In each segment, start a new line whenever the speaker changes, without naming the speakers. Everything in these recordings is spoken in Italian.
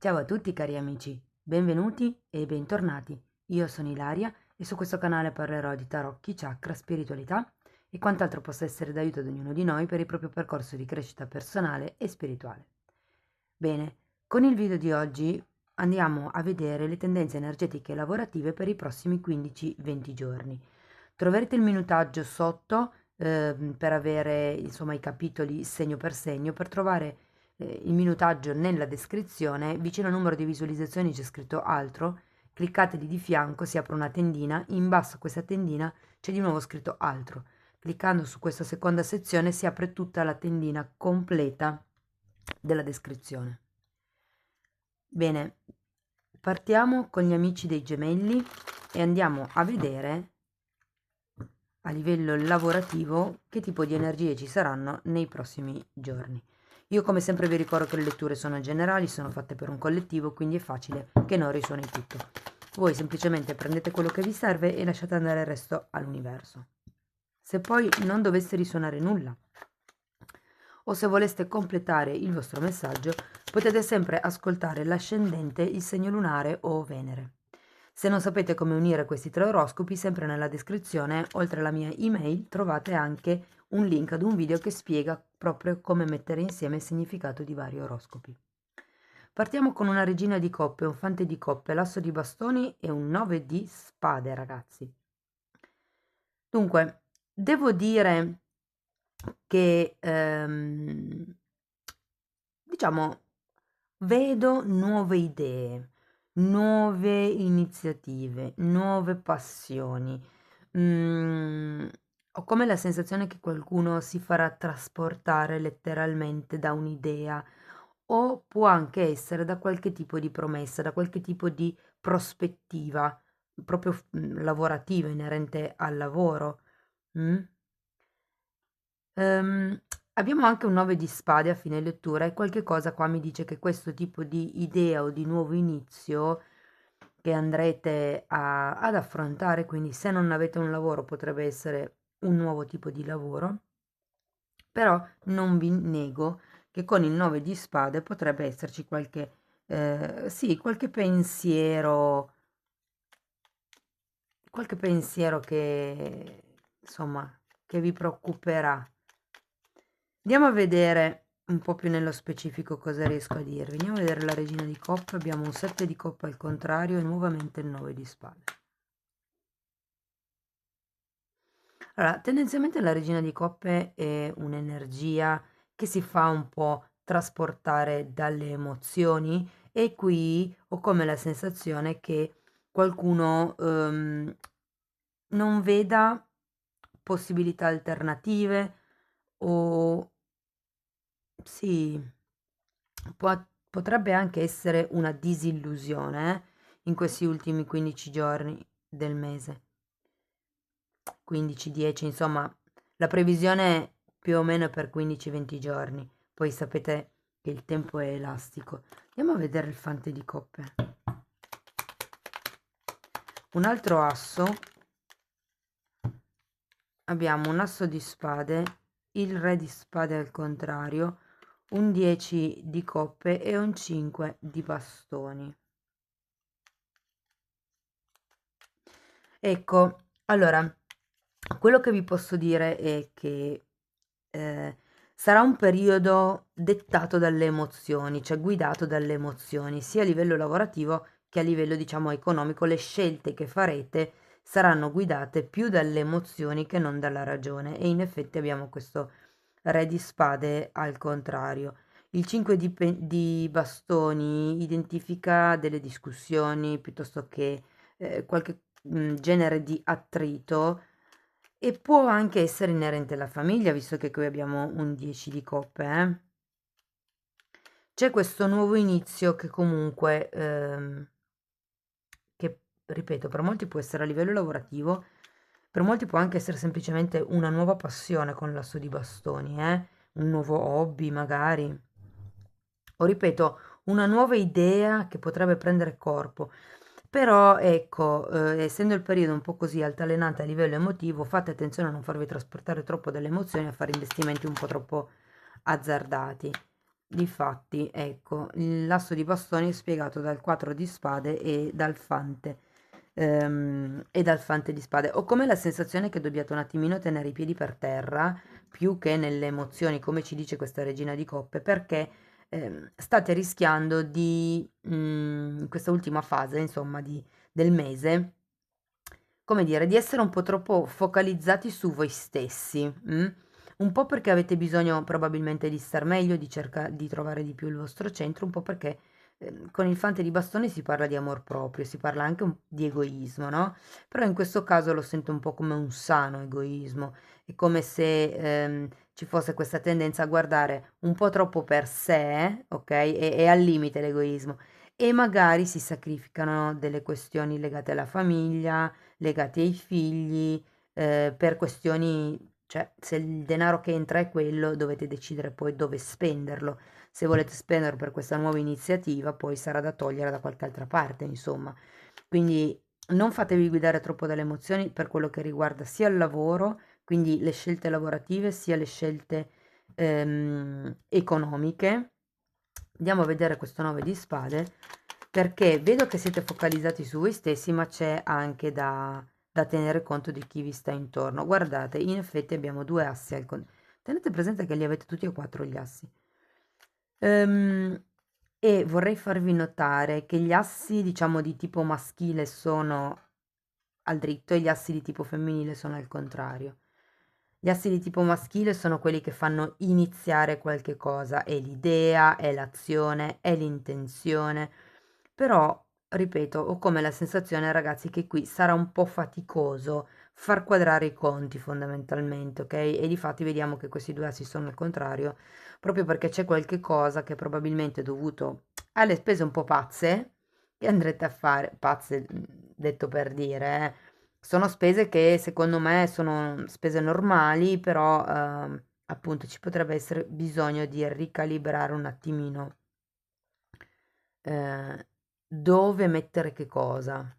Ciao a tutti cari amici, benvenuti e bentornati. Io sono Ilaria e su questo canale parlerò di tarocchi, chakra, spiritualità e quant'altro possa essere d'aiuto ad ognuno di noi per il proprio percorso di crescita personale e spirituale. Bene, con il video di oggi andiamo a vedere le tendenze energetiche e lavorative per i prossimi 15-20 giorni. Troverete il minutaggio sotto per avere insomma i capitoli segno per segno. Per trovare il minutaggio nella descrizione, vicino al numero di visualizzazioni c'è scritto altro, cliccate lì di fianco, si apre una tendina, in basso a questa tendina c'è di nuovo scritto altro. Cliccando su questa seconda sezione si apre tutta la tendina completa della descrizione. Bene, partiamo con gli amici dei gemelli e andiamo a vedere a livello lavorativo che tipo di energie ci saranno nei prossimi giorni. Io come sempre vi ricordo che le letture sono generali, sono fatte per un collettivo, quindi è facile che non risuoni tutto. Voi semplicemente prendete quello che vi serve e lasciate andare il resto all'universo. Se poi non dovesse risuonare nulla, o se voleste completare il vostro messaggio, potete sempre ascoltare l'ascendente, il segno lunare o Venere. Se non sapete come unire questi tre oroscopi, sempre nella descrizione, oltre alla mia email, trovate anche un link ad un video che spiega proprio come mettere insieme il significato di vari oroscopi. Partiamo con una regina di coppe, un fante di coppe, l'asso di bastoni e un 9 di spade, ragazzi. Dunque, devo dire che, diciamo, vedo nuove idee, nuove iniziative, nuove passioni. Ho come la sensazione che qualcuno si farà trasportare letteralmente da un'idea o può anche essere da qualche tipo di promessa, da qualche tipo di prospettiva proprio lavorativa, inerente al lavoro. Mm? Abbiamo anche un 9 di spade a fine lettura e qualche cosa qua mi dice che questo tipo di idea o di nuovo inizio che andrete ad affrontare, quindi se non avete un lavoro potrebbe essere un nuovo tipo di lavoro, però non vi nego che con il 9 di spade potrebbe esserci qualche, sì, qualche pensiero che, insomma, che vi preoccuperà. Andiamo a vedere un po' più nello specifico cosa riesco a dirvi. Andiamo a vedere la regina di coppe, abbiamo un 7 di coppe al contrario e nuovamente il 9 di spade. Allora, tendenzialmente la regina di coppe è un'energia che si fa un po' trasportare dalle emozioni e qui ho come la sensazione che qualcuno non veda possibilità alternative o sì, potrebbe anche essere una disillusione in questi ultimi 15 giorni del mese. 15, 10, insomma, la previsione più o meno è per 15-20 giorni. Poi sapete che il tempo è elastico. Andiamo a vedere il fante di coppe. Un altro asso. Abbiamo un asso di spade, il re di spade al contrario, un 10 di coppe e un 5 di bastoni. Ecco, allora, quello che vi posso dire è che sarà un periodo dettato dalle emozioni, cioè guidato dalle emozioni, sia a livello lavorativo che a livello, diciamo, economico. Le scelte che farete saranno guidate più dalle emozioni che non dalla ragione e in effetti abbiamo questo re di spade al contrario. Il 5 di bastoni identifica delle discussioni piuttosto che qualche genere di attrito e può anche essere inerente alla famiglia, visto che qui abbiamo un 10 di coppe. C'è questo nuovo inizio che comunque, che ripeto, per molti può essere a livello lavorativo, per molti può anche essere semplicemente una nuova passione con l'asso di bastoni, un nuovo hobby magari, o ripeto, una nuova idea che potrebbe prendere corpo. Però ecco, essendo il periodo un po' così altalenante a livello emotivo, fate attenzione a non farvi trasportare troppo dalle emozioni e a fare investimenti un po' troppo azzardati. difatti, ecco, l'asso di bastoni è spiegato dal 4 di spade e dal fante di spade. Ho come la sensazione che dobbiate un attimino tenere i piedi per terra, più che nelle emozioni, come ci dice questa regina di coppe, perché state rischiando di, in questa ultima fase, insomma, del mese, come dire, di essere un po' troppo focalizzati su voi stessi, un po' perché avete bisogno probabilmente di star meglio, di trovare di più il vostro centro, un po' perché con il fante di bastoni si parla di amor proprio, si parla anche di egoismo, no? Però in questo caso lo sento un po' come un sano egoismo, è come se ci fosse questa tendenza a guardare un po' troppo per sé, ok? E al limite l'egoismo. E magari si sacrificano delle questioni legate alla famiglia, legati ai figli, per questioni, cioè se il denaro che entra è quello, dovete decidere poi dove spenderlo. Se volete spenderlo per questa nuova iniziativa, poi sarà da togliere da qualche altra parte, insomma. Quindi non fatevi guidare troppo dalle emozioni per quello che riguarda sia il lavoro, quindi le scelte lavorative, sia le scelte economiche. Andiamo a vedere questo 9 di spade perché vedo che siete focalizzati su voi stessi, ma c'è anche da tenere conto di chi vi sta intorno. Guardate, in effetti abbiamo due assi tenete presente che li avete tutti e quattro gli assi. E vorrei farvi notare che gli assi, diciamo, di tipo maschile sono al dritto e gli assi di tipo femminile sono al contrario. Gli assi di tipo maschile sono quelli che fanno iniziare qualche cosa, è l'idea, è l'azione, è l'intenzione. Però, ripeto, ho come la sensazione, ragazzi, che qui sarà un po' faticoso far quadrare i conti fondamentalmente, ok? E difatti vediamo che questi due assi sono al contrario, proprio perché c'è qualche cosa che probabilmente è dovuto alle spese un po' pazze che andrete a fare, pazze detto per dire, sono spese che secondo me sono spese normali, però appunto ci potrebbe essere bisogno di ricalibrare un attimino eh, dove mettere che cosa.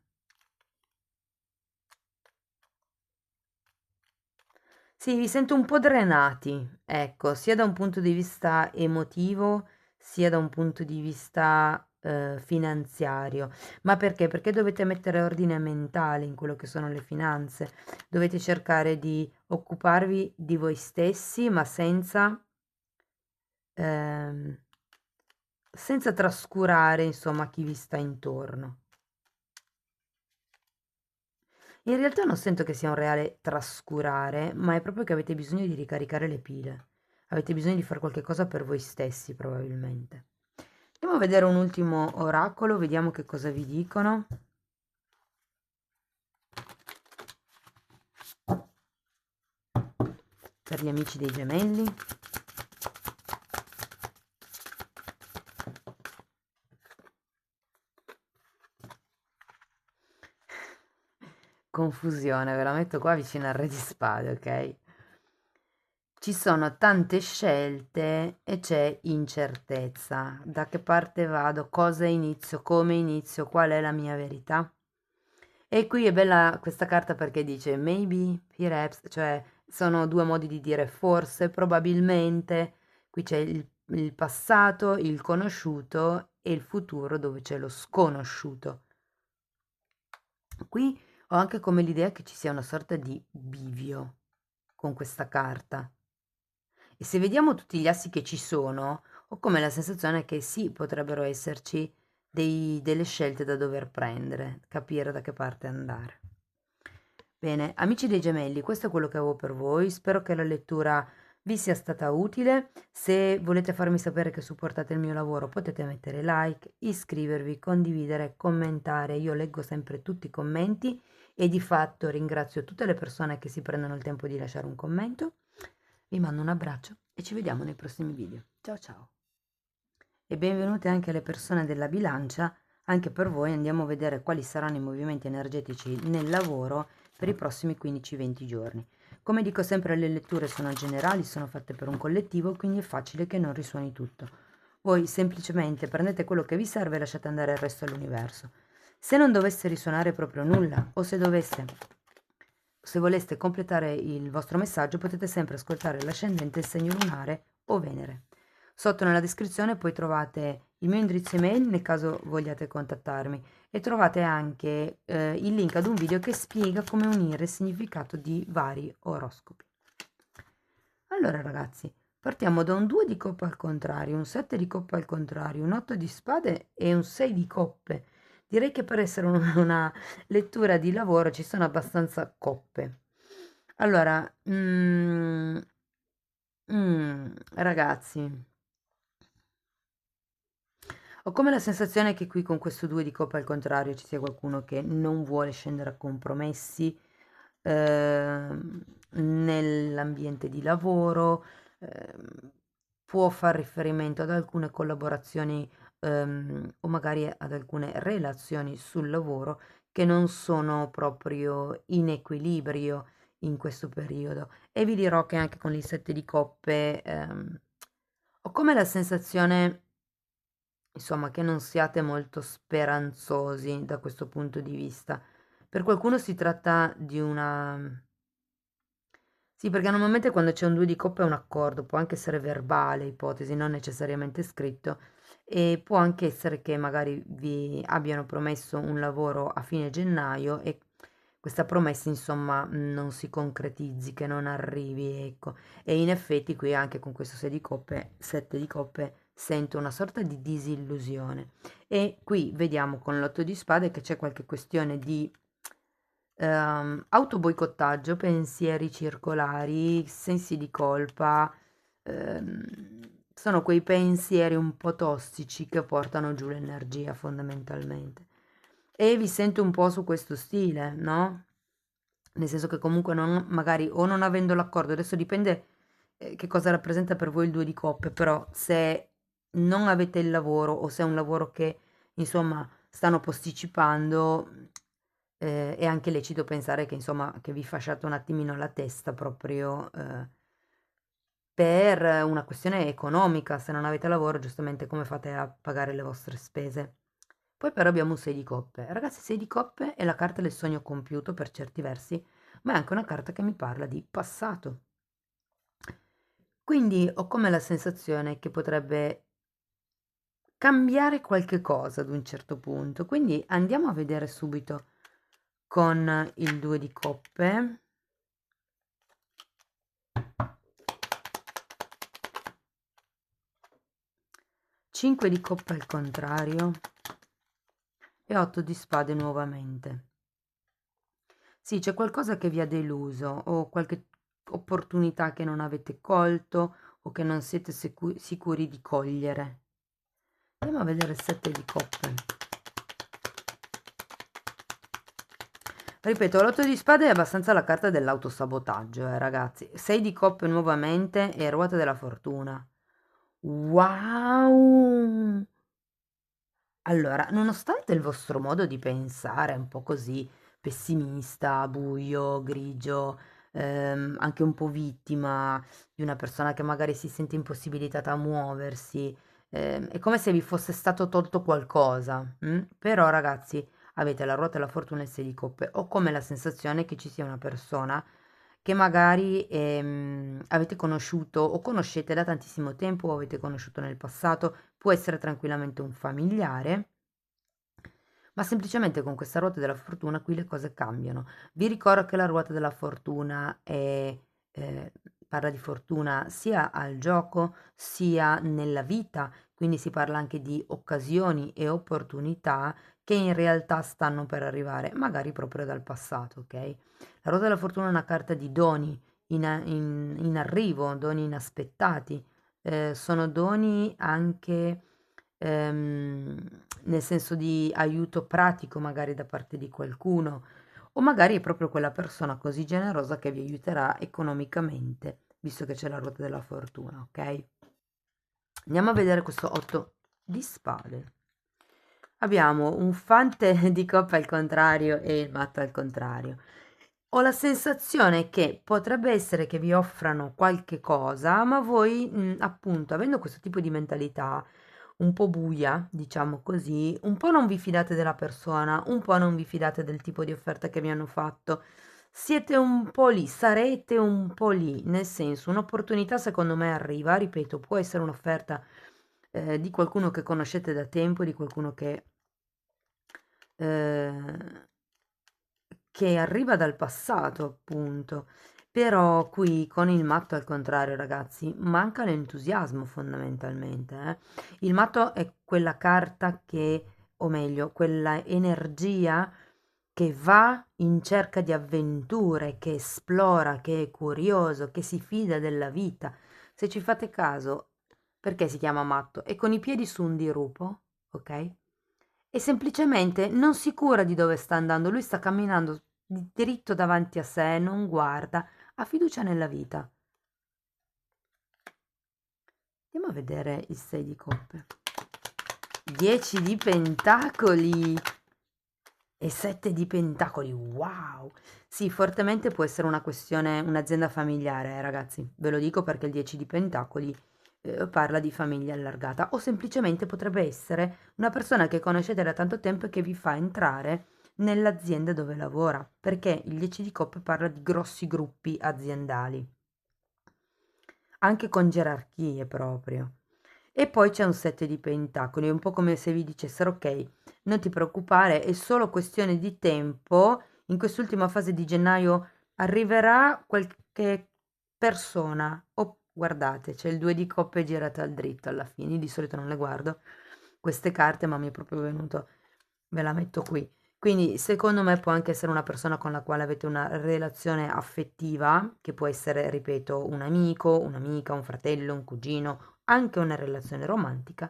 Sì, vi sento un po' drenati, ecco, sia da un punto di vista emotivo, sia da un punto di vista finanziario. Ma perché? Perché dovete mettere ordine mentale in quello che sono le finanze. Dovete cercare di occuparvi di voi stessi, ma ehm, senza trascurare, insomma, chi vi sta intorno. In realtà non sento che sia un reale trascurare, ma è proprio che avete bisogno di ricaricare le pile. Avete bisogno di fare qualche cosa per voi stessi, probabilmente. Andiamo a vedere un ultimo oracolo, vediamo che cosa vi dicono. Per gli amici dei gemelli. Confusione, ve la metto qua vicino al re di spade, ok? Ci sono tante scelte e c'è incertezza. Da che parte vado? Cosa inizio? Come inizio? Qual è la mia verità? E qui è bella questa carta perché dice maybe, perhaps, cioè sono due modi di dire forse, probabilmente. Qui c'è il passato, il conosciuto e il futuro dove c'è lo sconosciuto. Qui ho anche come l'idea che ci sia una sorta di bivio con questa carta. E se vediamo tutti gli assi che ci sono, ho come la sensazione che sì, potrebbero esserci delle scelte da dover prendere, capire da che parte andare. Bene, amici dei gemelli, questo è quello che avevo per voi. Spero che la lettura vi sia stata utile. Se volete farmi sapere che supportate il mio lavoro, potete mettere like, iscrivervi, condividere, commentare. Io leggo sempre tutti i commenti e di fatto ringrazio tutte le persone che si prendono il tempo di lasciare un commento. Vi mando un abbraccio e ci vediamo nei prossimi video. Ciao ciao! E benvenute anche alle persone della bilancia, anche per voi andiamo a vedere quali saranno i movimenti energetici nel lavoro per i prossimi 15-20 giorni. Come dico sempre, le letture sono generali, sono fatte per un collettivo, quindi è facile che non risuoni tutto. Voi semplicemente prendete quello che vi serve e lasciate andare il resto all'universo. Se non dovesse risuonare proprio nulla, o se voleste completare il vostro messaggio, potete sempre ascoltare l'ascendente, il segno lunare o Venere. Sotto nella descrizione poi trovate il mio indirizzo email nel caso vogliate contattarmi e trovate anche il link ad un video che spiega come unire il significato di vari oroscopi. Allora ragazzi, partiamo da un 2 di coppe al contrario, un 7 di coppe al contrario, un 8 di spade e un 6 di coppe. Direi che per essere una lettura di lavoro ci sono abbastanza coppe. Allora, ragazzi, ho come la sensazione che qui con questo 2 di coppe al contrario ci sia qualcuno che non vuole scendere a compromessi nell'ambiente di lavoro, può far riferimento ad alcune collaborazioni o magari ad alcune relazioni sul lavoro che non sono proprio in equilibrio in questo periodo. E vi dirò che anche con il 7 di coppe ho come la sensazione, insomma, che non siate molto speranzosi da questo punto di vista. Per qualcuno si tratta di una... Sì, perché normalmente quando c'è un 2 di coppe è un accordo, può anche essere verbale, ipotesi, non necessariamente scritto, e può anche essere che magari vi abbiano promesso un lavoro a fine gennaio e questa promessa, insomma, non si concretizzi, che non arrivi, ecco. E in effetti qui anche con questo 6 di coppe, 7 di coppe, sento una sorta di disillusione. E qui vediamo con l'otto di spade che c'è qualche questione di autoboicottaggio, pensieri circolari, sensi di colpa, sono quei pensieri un po' tossici che portano giù l'energia fondamentalmente. E vi sento un po' su questo stile, no? Nel senso che comunque non, magari o non avendo l'accordo, adesso dipende che cosa rappresenta per voi il 2 di coppe, però se non avete il lavoro o se è un lavoro che insomma stanno posticipando, è anche lecito pensare che insomma che vi fasciate un attimino la testa proprio per una questione economica, se non avete lavoro giustamente come fate a pagare le vostre spese. Poi però abbiamo un 6 di coppe. Ragazzi, 6 di coppe è la carta del sogno compiuto per certi versi, ma è anche una carta che mi parla di passato. Quindi ho come la sensazione che potrebbe cambiare qualche cosa ad un certo punto. Quindi andiamo a vedere subito con il 2 di coppe. 5 di coppe al contrario e 8 di spade nuovamente. Sì, c'è qualcosa che vi ha deluso o qualche opportunità che non avete colto o che non siete sicuri di cogliere. Andiamo a vedere il 7 di coppe. Ripeto, l'otto di spade è abbastanza la carta dell'autosabotaggio, ragazzi. 6 di coppe nuovamente e ruota della fortuna. Wow! Allora, nonostante il vostro modo di pensare un po' così pessimista, buio, grigio, anche un po' vittima di una persona che magari si sente impossibilitata a muoversi, è come se vi fosse stato tolto qualcosa, però ragazzi avete la ruota della fortuna e il 6 di coppe. Ho come la sensazione che ci sia una persona che magari avete conosciuto o conoscete da tantissimo tempo o avete conosciuto nel passato, può essere tranquillamente un familiare, ma semplicemente con questa ruota della fortuna qui le cose cambiano. Vi ricordo che la ruota della fortuna eh, parla di fortuna sia al gioco sia nella vita, quindi si parla anche di occasioni e opportunità che in realtà stanno per arrivare, magari proprio dal passato, ok? La ruota della fortuna è una carta di doni in arrivo, doni inaspettati, sono doni anche nel senso di aiuto pratico magari da parte di qualcuno, o magari è proprio quella persona così generosa che vi aiuterà economicamente, visto che c'è la ruota della fortuna, ok? Andiamo a vedere questo 8 di spade. Abbiamo un fante di coppa al contrario e il matto al contrario. Ho la sensazione che potrebbe essere che vi offrano qualche cosa, ma voi, appunto, avendo questo tipo di mentalità un po' buia, diciamo così, un po' non vi fidate della persona, un po' non vi fidate del tipo di offerta che vi hanno fatto. siete un po' lì, sarete un po' lì, nel senso, un'opportunità secondo me arriva, ripeto, può essere un'offerta di qualcuno che conoscete da tempo, di qualcuno eh, che arriva dal passato, appunto. Però qui con il matto al contrario, ragazzi, manca l'entusiasmo fondamentalmente, eh. Il matto è quella carta che, o meglio, quella energia che va in cerca di avventure, che esplora, che è curioso, che si fida della vita. Se ci fate caso, perché si chiama matto? È con i piedi su un dirupo, ok? E semplicemente non si cura di dove sta andando, lui sta camminando dritto davanti a sé, non guarda, ha fiducia nella vita. Andiamo a vedere il 6 di coppe. 10 di pentacoli e 7 di pentacoli, wow! Sì, fortemente può essere una questione, un'azienda familiare, ragazzi. Ve lo dico perché il 10 di pentacoli parla di famiglia allargata o semplicemente potrebbe essere una persona che conoscete da tanto tempo e che vi fa entrare nell'azienda dove lavora, perché il 10 di coppe parla di grossi gruppi aziendali, anche con gerarchie proprio. E poi c'è un 7 di pentacoli, è un po' come se vi dicessero ok, non ti preoccupare, è solo questione di tempo, in quest'ultima fase di gennaio arriverà qualche persona. Oh, guardate, c'è il 2 di coppe girato al dritto alla fine, io di solito non le guardo queste carte, ma mi è proprio venuto, ve la metto qui. Quindi secondo me può anche essere una persona con la quale avete una relazione affettiva, che può essere, ripeto, un amico, un'amica, un fratello, un cugino, anche una relazione romantica,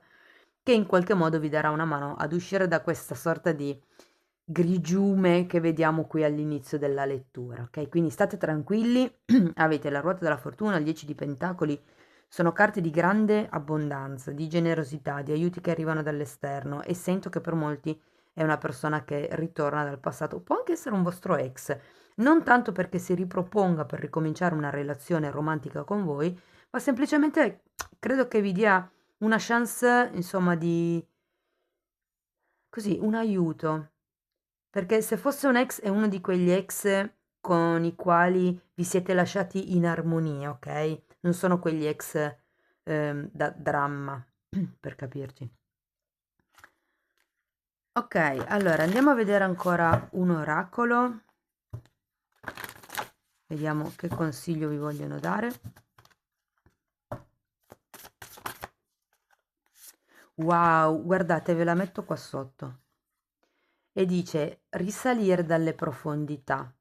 che in qualche modo vi darà una mano ad uscire da questa sorta di grigiume che vediamo qui all'inizio della lettura, ok? Quindi state tranquilli, avete la ruota della fortuna, il 10 di pentacoli, sono carte di grande abbondanza, di generosità, di aiuti che arrivano dall'esterno e sento che per molti è una persona che ritorna dal passato, può anche essere un vostro ex, non tanto perché si riproponga per ricominciare una relazione romantica con voi, ma semplicemente credo che vi dia una chance, insomma, di così, un aiuto. Perché se fosse un ex è uno di quegli ex con i quali vi siete lasciati in armonia, ok? Non sono quegli ex da dramma, per capirci. Ok, allora andiamo a vedere ancora un oracolo. Vediamo che consiglio vi vogliono dare. Wow, guardate, ve la metto qua sotto. E dice risalire dalle profondità,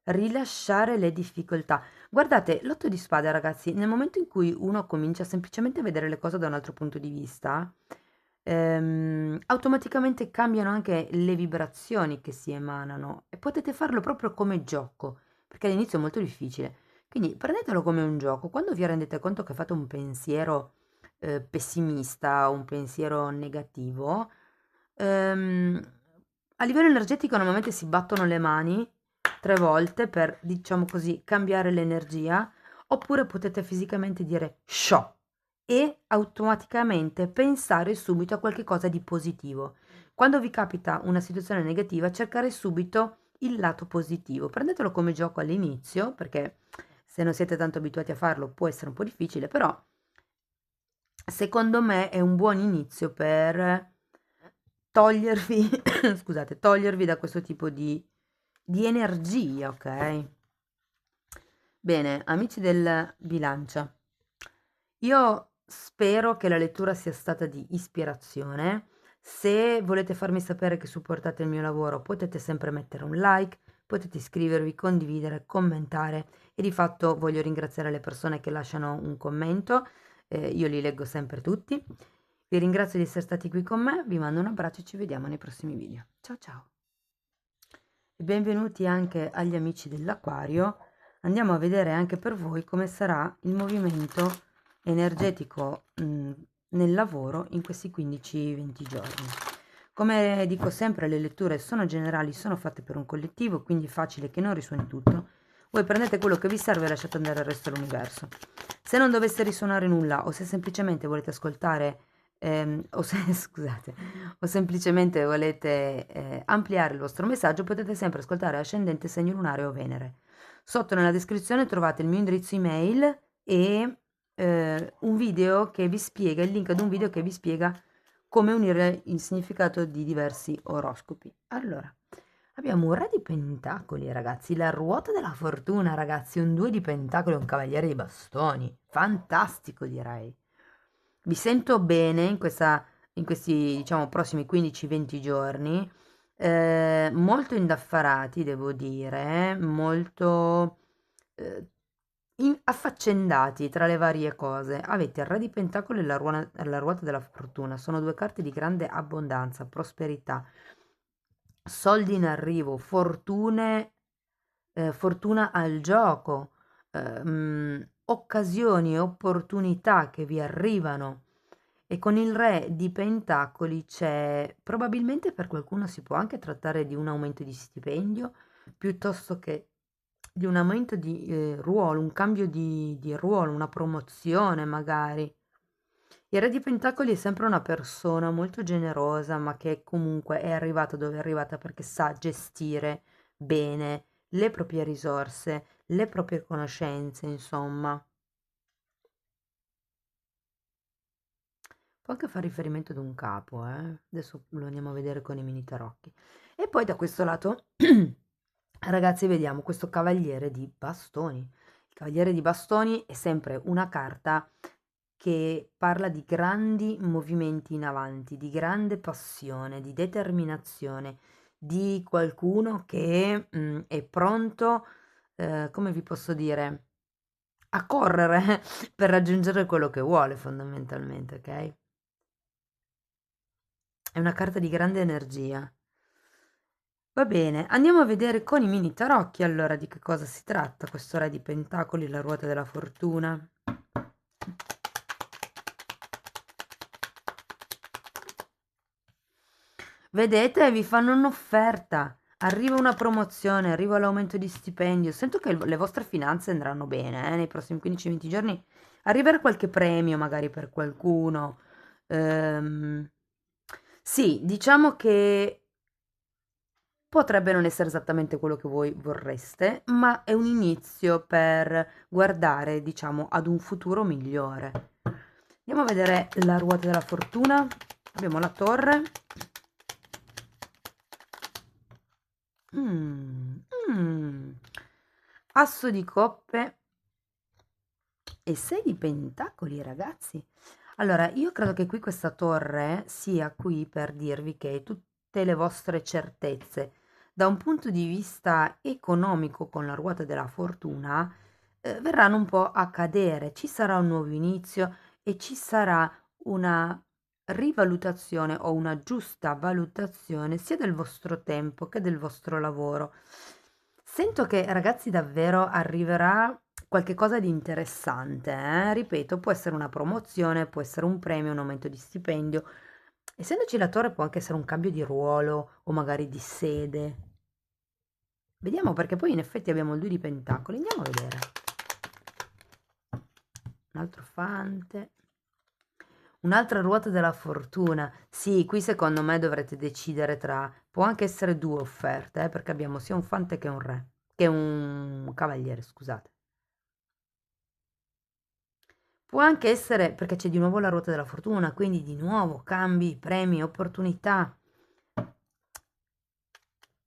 rilasciare le difficoltà. Guardate, l'otto di spade, ragazzi, nel momento in cui uno comincia semplicemente a vedere le cose da un altro punto di vista, automaticamente cambiano anche le vibrazioni che si emanano e potete farlo proprio come gioco, perché all'inizio è molto difficile. Quindi prendetelo come un gioco. Quando vi rendete conto che fate un pensiero pessimista, un pensiero negativo, a livello energetico normalmente si battono le mani 3 volte per, diciamo così, cambiare l'energia, oppure potete fisicamente dire "sciò" e automaticamente pensare subito a qualche cosa di positivo. Quando vi capita una situazione negativa, cercare subito il lato positivo. Prendetelo come gioco all'inizio, perché se non siete tanto abituati a farlo può essere un po' difficile, però secondo me è un buon inizio per togliervi, scusate, togliervi da questo tipo di energia, ok? Bene, amici del bilancia, io spero che la lettura sia stata di ispirazione. Se volete farmi sapere che supportate il mio lavoro, potete sempre mettere un like, potete iscrivervi, condividere, commentare e di fatto voglio ringraziare le persone che lasciano un commento, io li leggo sempre tutti. Vi ringrazio di essere stati qui con me, vi mando un abbraccio e ci vediamo nei prossimi video. Ciao ciao! E benvenuti anche agli amici dell'Aquario. Andiamo a vedere anche per voi come sarà il movimento energetico nel lavoro in questi 15-20 giorni. Come dico sempre, le letture sono generali, sono fatte per un collettivo, quindi è facile che non risuoni tutto. Voi prendete quello che vi serve e lasciate andare il resto dell'universo. Se non dovesse risuonare nulla o se semplicemente volete ascoltare scusate, o semplicemente volete ampliare il vostro messaggio, potete sempre ascoltare Ascendente, Segno Lunare o Venere. Sotto nella descrizione trovate il mio indirizzo email e un video che vi spiega, il link ad un video che vi spiega come unire il significato di diversi oroscopi. Allora, abbiamo un re di pentacoli, ragazzi, la ruota della fortuna, ragazzi, un 2 di pentacoli, un cavaliere di bastoni. Fantastico, direi. Vi sento bene in questi, diciamo, prossimi 15-20 giorni, molto indaffarati, devo dire, molto affaccendati tra le varie cose. Avete il Re di Pentacoli e la Ruota della Fortuna. Sono due carte di grande abbondanza, prosperità, soldi in arrivo, fortuna al gioco, occasioni e opportunità che vi arrivano. E con il Re di Pentacoli c'è, probabilmente per qualcuno si può anche trattare di un aumento di stipendio, piuttosto che di un aumento di ruolo, un cambio di ruolo, una promozione magari. Il Re di Pentacoli è sempre una persona molto generosa, ma che comunque è arrivata dove è arrivata perché sa gestire bene le proprie risorse, le proprie conoscenze, insomma. Può anche fare riferimento ad un capo, adesso lo andiamo a vedere con i mini tarocchi. E poi da questo lato, ragazzi, vediamo questo cavaliere di bastoni. Il cavaliere di bastoni è sempre una carta che parla di grandi movimenti in avanti, di grande passione, di determinazione, di qualcuno che è pronto, come vi posso dire, a correre per raggiungere quello che vuole fondamentalmente, ok? È una carta di grande energia. Va bene, andiamo a vedere con i mini tarocchi allora di che cosa si tratta questo Re di Pentacoli, la ruota della fortuna. Vedete, vi fanno un'offerta, arriva una promozione, arriva l'aumento di stipendio. Sento che le vostre finanze andranno bene, nei prossimi 15-20 giorni arriverà qualche premio magari per qualcuno. Ehm, sì, diciamo che potrebbe non essere esattamente quello che voi vorreste, ma è un inizio per guardare, diciamo, ad un futuro migliore. Andiamo a vedere la ruota della fortuna. Abbiamo la torre. Mm, mm. Asso di coppe e 6 di pentacoli, ragazzi. Allora, io credo che qui questa torre sia qui per dirvi che tutte le vostre certezze, da un punto di vista economico con la ruota della fortuna, verranno un po' a cadere. Ci sarà un nuovo inizio e ci sarà una rivalutazione o una giusta valutazione sia del vostro tempo che del vostro lavoro. Sento che, ragazzi, davvero arriverà qualche cosa di interessante, ripeto, può essere una promozione, può essere un premio, un aumento di stipendio. Essendoci la torre può anche essere un cambio di ruolo o magari di sede. Vediamo perché poi in effetti abbiamo il 2 di pentacoli. Andiamo a vedere. Un altro fante. Un'altra ruota della fortuna. Sì, qui secondo me dovrete decidere tra... Può anche essere due offerte, perché abbiamo sia un fante che un re. Che un cavaliere, scusate. Può anche essere perché c'è di nuovo la ruota della fortuna, quindi di nuovo cambi, premi, opportunità,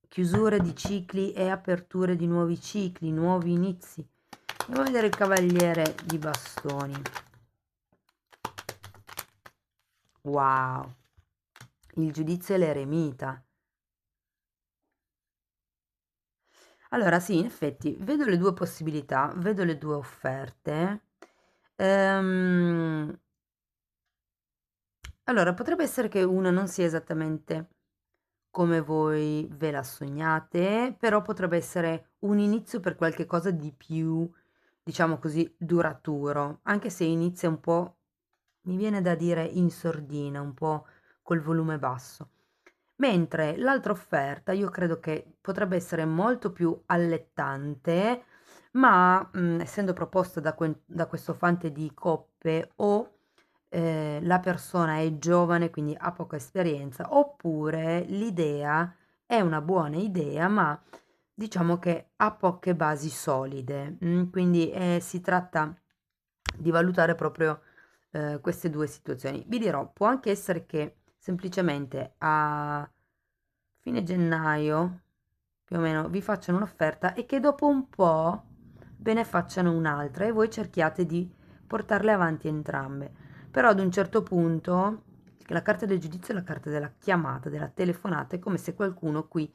chiusure di cicli e aperture di nuovi cicli, nuovi inizi. Andiamo a vedere il cavaliere di bastoni. Wow, il giudizio e l'eremita. Allora sì, in effetti vedo le due possibilità, vedo le due offerte. Ehm, allora, potrebbe essere che una non sia esattamente come voi ve la sognate, però potrebbe essere un inizio per qualche cosa di più, diciamo così, duraturo, anche se inizia un po', mi viene da dire in sordina, un po' col volume basso. Mentre l'altra offerta io credo che potrebbe essere molto più allettante, ma essendo proposta da questo fante di coppe o la persona è giovane, quindi ha poca esperienza, oppure l'idea è una buona idea, ma diciamo che ha poche basi solide. Quindi si tratta di valutare proprio queste due situazioni. Vi dirò, può anche essere che semplicemente a fine gennaio, più o meno, vi facciano un'offerta e che dopo un po' ve ne facciano un'altra e voi cerchiate di portarle avanti entrambe. Però ad un certo punto la carta del giudizio è la carta della chiamata, della telefonata, è come se qualcuno qui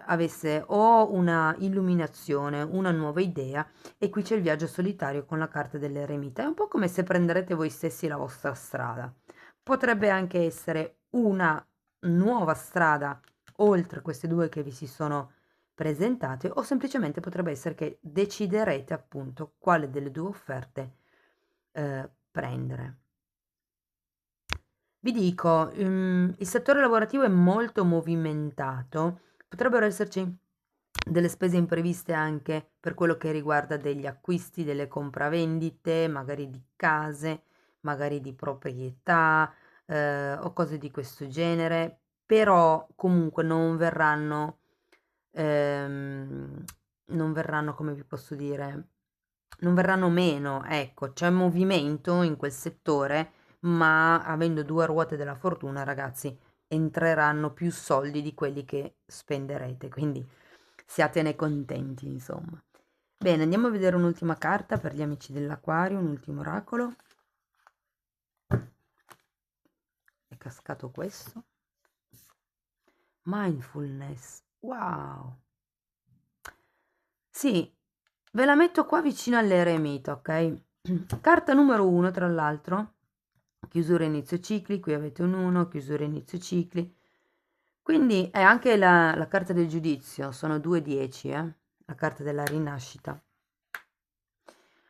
avesse o una illuminazione, una nuova idea, e qui c'è il viaggio solitario con la carta dell'eremita. È un po' come se prenderete voi stessi la vostra strada. Potrebbe anche essere una nuova strada oltre queste due che vi si sono presentate, o semplicemente potrebbe essere che deciderete appunto quale delle due offerte prendere. Vi dico, il settore lavorativo è molto movimentato, potrebbero esserci delle spese impreviste anche per quello che riguarda degli acquisti, delle compravendite, magari di case, magari di proprietà, o cose di questo genere, però comunque ehm, non verranno, come vi posso dire, non verranno meno, ecco, c'è movimento in quel settore, ma avendo due ruote della fortuna, ragazzi, entreranno più soldi di quelli che spenderete, quindi siatene contenti, insomma. Bene, andiamo a vedere un'ultima carta per gli amici dell'Aquario, un ultimo oracolo. È cascato questo. Mindfulness. Wow. Sì, ve la metto qua vicino all'eremita, ok? Carta numero 1, tra l'altro. Chiusura inizio cicli, qui avete un 1, chiusura inizio cicli. Quindi è anche la carta del giudizio, sono 2-10, la carta della rinascita.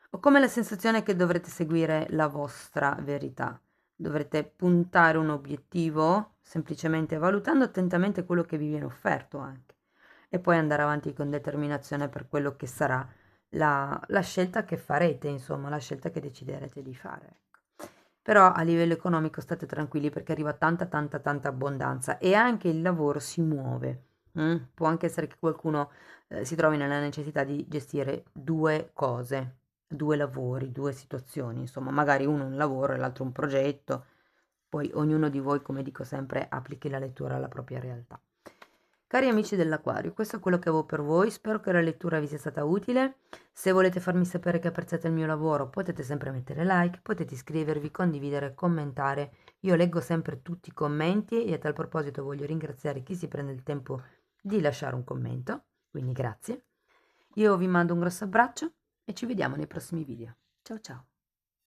Ho come la sensazione che dovrete seguire la vostra verità, dovrete puntare un obiettivo, semplicemente valutando attentamente quello che vi viene offerto anche, e poi andare avanti con determinazione per quello che sarà la scelta che farete, insomma, la scelta che deciderete di fare. Ecco. Però a livello economico state tranquilli perché arriva tanta tanta tanta abbondanza e anche il lavoro si muove. Può anche essere che qualcuno si trovi nella necessità di gestire due cose, due lavori, due situazioni, insomma, magari uno un lavoro e l'altro un progetto, poi ognuno di voi, come dico sempre, applichi la lettura alla propria realtà. Cari amici dell'Aquario, questo è quello che avevo per voi, spero che la lettura vi sia stata utile. Se volete farmi sapere che apprezzate il mio lavoro potete sempre mettere like, potete iscrivervi, condividere, commentare, io leggo sempre tutti i commenti e a tal proposito voglio ringraziare chi si prende il tempo di lasciare un commento, quindi grazie. Io vi mando un grosso abbraccio e ci vediamo nei prossimi video. Ciao ciao!